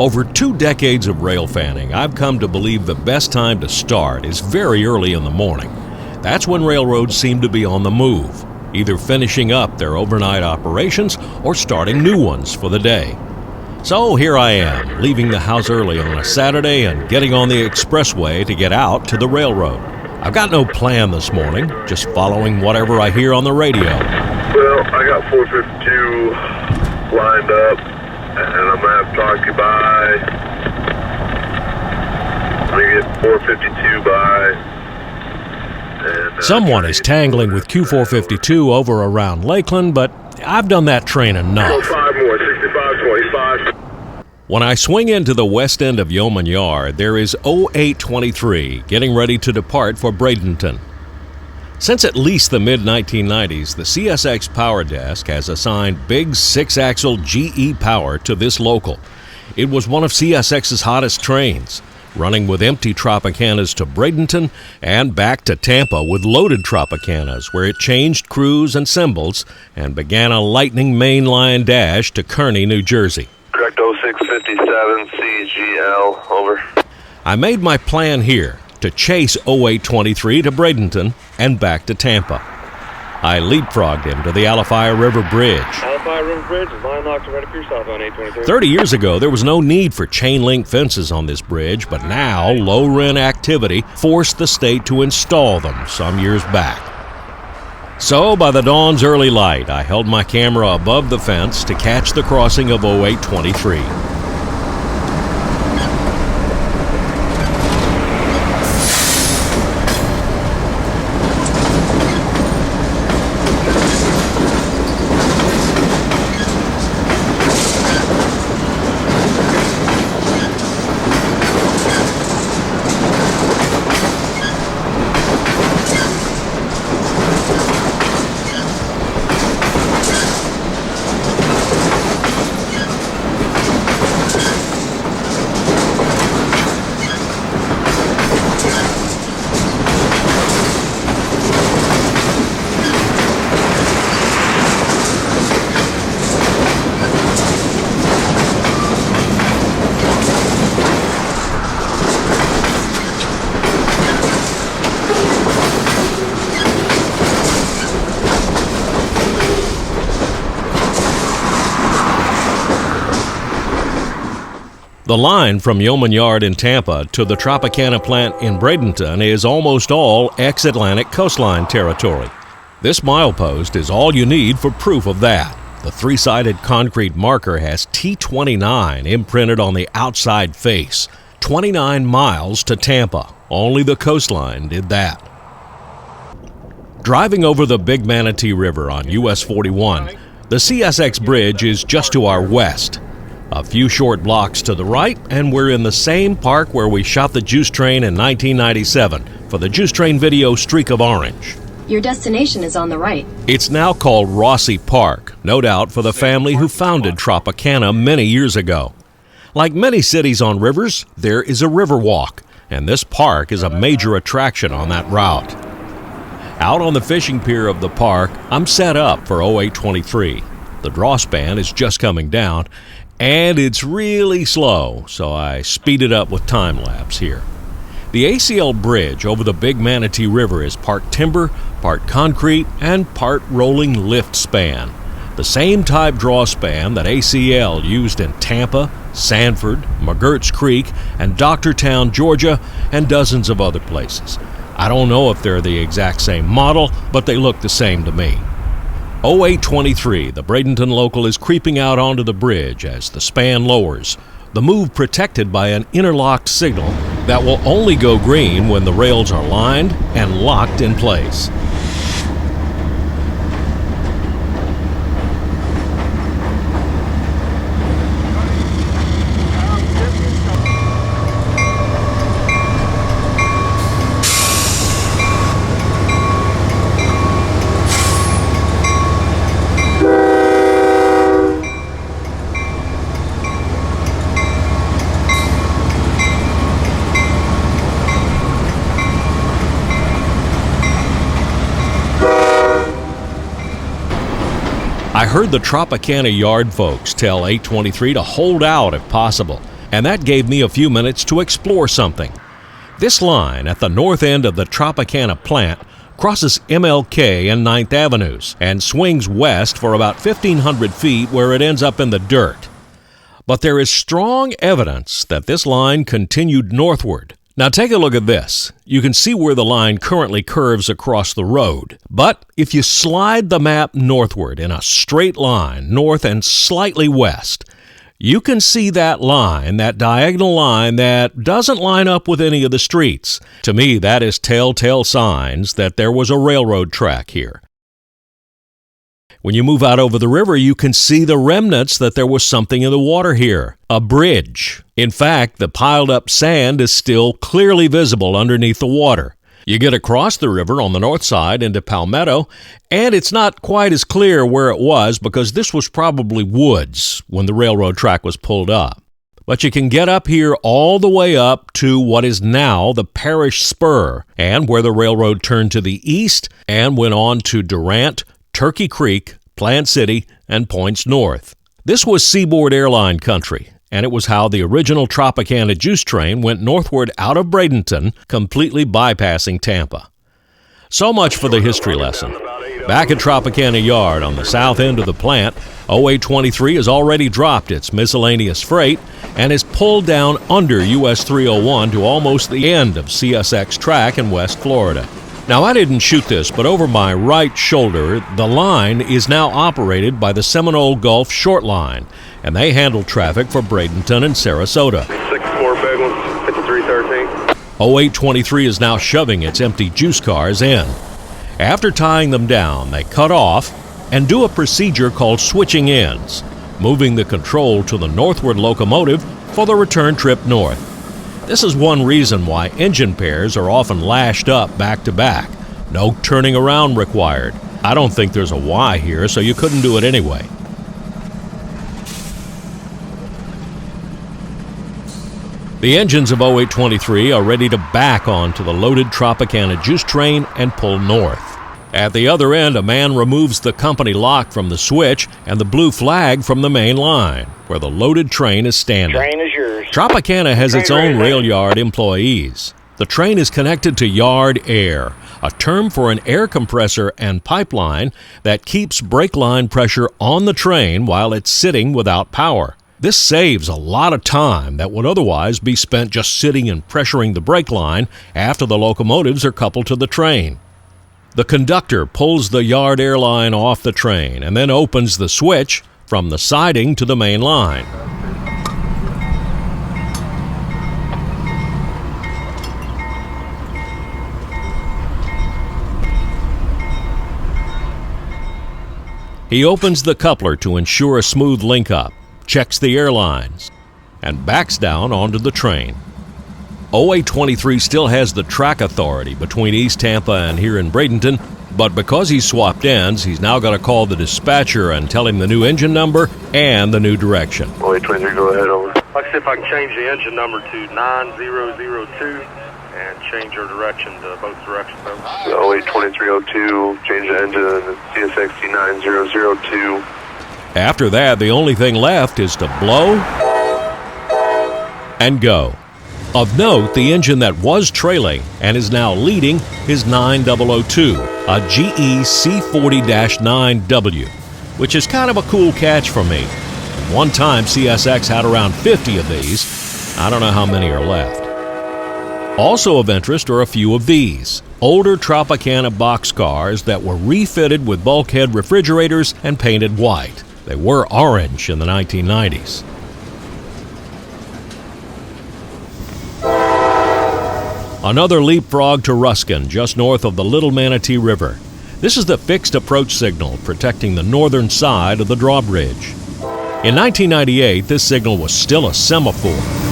Over 2 decades of rail fanning, I've come to believe the best time to start is very early in the morning. That's when railroads seem to be on the move, either finishing up their overnight operations or starting new ones for the day. So here I am, leaving the house early on a Saturday and getting on the expressway to get out to the railroad. I've got no plan this morning, just following whatever I hear on the radio. Well, I got 452 lined up, and I'm going to have to talk to you by, let me get 452 by. Someone is tangling with Q452 over around Lakeland, but I've done that train enough. 5 more, 65-25. When I swing into the west end of Yeoman Yard, there is 0823 getting ready to depart for Bradenton. Since at least the mid-1990s, the CSX Power Desk has assigned big 6-axle GE power to this local. It was one of CSX's hottest trains, running with empty Tropicanas to Bradenton and back to Tampa with loaded Tropicanas, where it changed crews and symbols and began a lightning mainline dash to Kearney, New Jersey. Correct 0657 CGL, over. I made my plan here to chase 0823 to Bradenton and back to Tampa. I leapfrogged him to the Alafia River Bridge. Alafia River Bridge is line locked and ready for your southbound 823. 30 years ago, there was no need for chain link fences on this bridge, but now low-rent activity forced the state to install them some years back. So, by the dawn's early light, I held my camera above the fence to catch the crossing of 0823. The line from Yeoman Yard in Tampa to the Tropicana plant in Bradenton is almost all ex-Atlantic coastline territory. This milepost is all you need for proof of that. The 3-sided concrete marker has T29 imprinted on the outside face. 29 miles to Tampa. Only the coastline did that. Driving over the Big Manatee River on US 41, the CSX bridge is just to our west. A few short blocks to the right, and we're in the same park where we shot the Juice Train in 1997 for the Juice Train video Streak of Orange. Your destination is on the right. It's now called Rossi Park, no doubt for the family who founded Tropicana many years ago. Like many cities on rivers, there is a river walk, and this park is a major attraction on that route. Out on the fishing pier of the park, I'm set up for 0823. The draw span is just coming down, and it's really slow, so I speed it up with time-lapse here. The ACL bridge over the Big Manatee River is part timber, part concrete, and part rolling lift span. The same type draw span that ACL used in Tampa, Sanford, McGurt's Creek, and Doctortown, Georgia, and dozens of other places. I don't know if they're the exact same model, but they look the same to me. 0823, the Bradenton local is creeping out onto the bridge as the span lowers, the move protected by an interlocked signal that will only go green when the rails are lined and locked in place. I heard the Tropicana Yard folks tell 823 to hold out if possible, and that gave me a few minutes to explore something. This line at the north end of the Tropicana plant crosses MLK and 9th Avenues and swings west for about 1,500 feet where it ends up in the dirt. But there is strong evidence that this line continued northward. Now take a look at this. You can see where the line currently curves across the road. But if you slide the map northward in a straight line, north and slightly west, you can see that line, that diagonal line that doesn't line up with any of the streets. To me, that is telltale signs that there was a railroad track here. When you move out over the river, you can see the remnants that there was something in the water here, a bridge. In fact, the piled up sand is still clearly visible underneath the water. You get across the river on the north side into Palmetto, and it's not quite as clear where it was because this was probably woods when the railroad track was pulled up. But you can get up here all the way up to what is now the Parish Spur, and where the railroad turned to the east and went on to Durant, Turkey Creek, Plant City, and points north. This was Seaboard Airline country, and it was how the original Tropicana Juice train went northward out of Bradenton, completely bypassing Tampa. So much for the history lesson. Back at Tropicana Yard on the south end of the plant, 0823 has already dropped its miscellaneous freight and is pulled down under US 301 to almost the end of CSX track in West Florida. Now, I didn't shoot this, but over my right shoulder, the line is now operated by the Seminole Gulf Short Line, and they handle traffic for Bradenton and Sarasota. 64 big one, 5313. 0823 is now shoving its empty juice cars in. After tying them down, they cut off and do a procedure called switching ends, moving the control to the northward locomotive for the return trip north. This is one reason why engine pairs are often lashed up back to back. No turning around required. I don't think there's a Y here, so you couldn't do it anyway. The engines of 0823 are ready to back onto the loaded Tropicana Juice train and pull north. At the other end, a man removes the company lock from the switch and the blue flag from the main line, where the loaded train is standing. Train is yours. Tropicana has its own rail yard employees. The train is connected to yard air, a term for an air compressor and pipeline that keeps brake line pressure on the train while it's sitting without power. This saves a lot of time that would otherwise be spent just sitting and pressuring the brake line after the locomotives are coupled to the train. The conductor pulls the yard air line off the train and then opens the switch from the siding to the main line. He opens the coupler to ensure a smooth link-up, checks the airlines, and backs down onto the train. 0823 still has the track authority between East Tampa and here in Bradenton, but because he's swapped ends, he's now got to call the dispatcher and tell him the new engine number and the new direction. 0823, go ahead, over. Let's see if I can change the engine number to 9002 and change your direction to both directions. 082302, change the engine to CSXT 9002. After that, the only thing left is to blow and go. Of note, the engine that was trailing and is now leading is 9002, a GE C40-9W, which is kind of a cool catch for me. One time, CSX had around 50 of these. I don't know how many are left. Also of interest are a few of these, older Tropicana boxcars that were refitted with bulkhead refrigerators and painted white. They were orange in the 1990s. Another leapfrog to Ruskin, just north of the Little Manatee River. This is the fixed approach signal protecting the northern side of the drawbridge. In 1998, this signal was still a semaphore.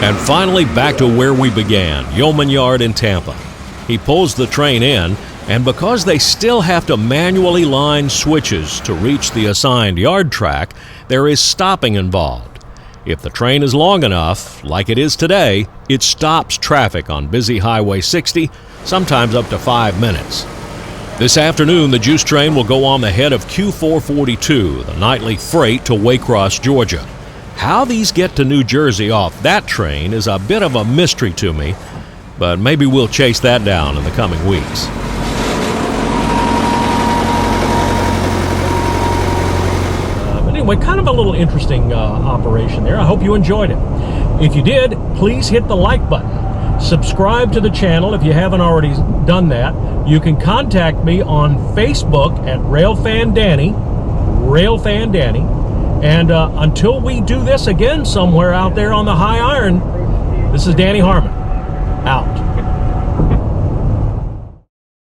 And finally, back to where we began, Yeoman Yard in Tampa. He pulls the train in, and because they still have to manually line switches to reach the assigned yard track, there is stopping involved. If the train is long enough, like it is today, it stops traffic on busy Highway 60, sometimes up to 5 minutes. This afternoon, the juice train will go on the head of Q442, the nightly freight to Waycross, Georgia. How these get to New Jersey off that train is a bit of a mystery to me, but maybe we'll chase that down in the coming weeks. But anyway, kind of a little interesting operation there. I hope you enjoyed it. If you did, please hit the like button. Subscribe to the channel if you haven't already done that. You can contact me on Facebook at RailFanDanny. And until we do this again somewhere out there on the high iron, this is Danny Harmon, out.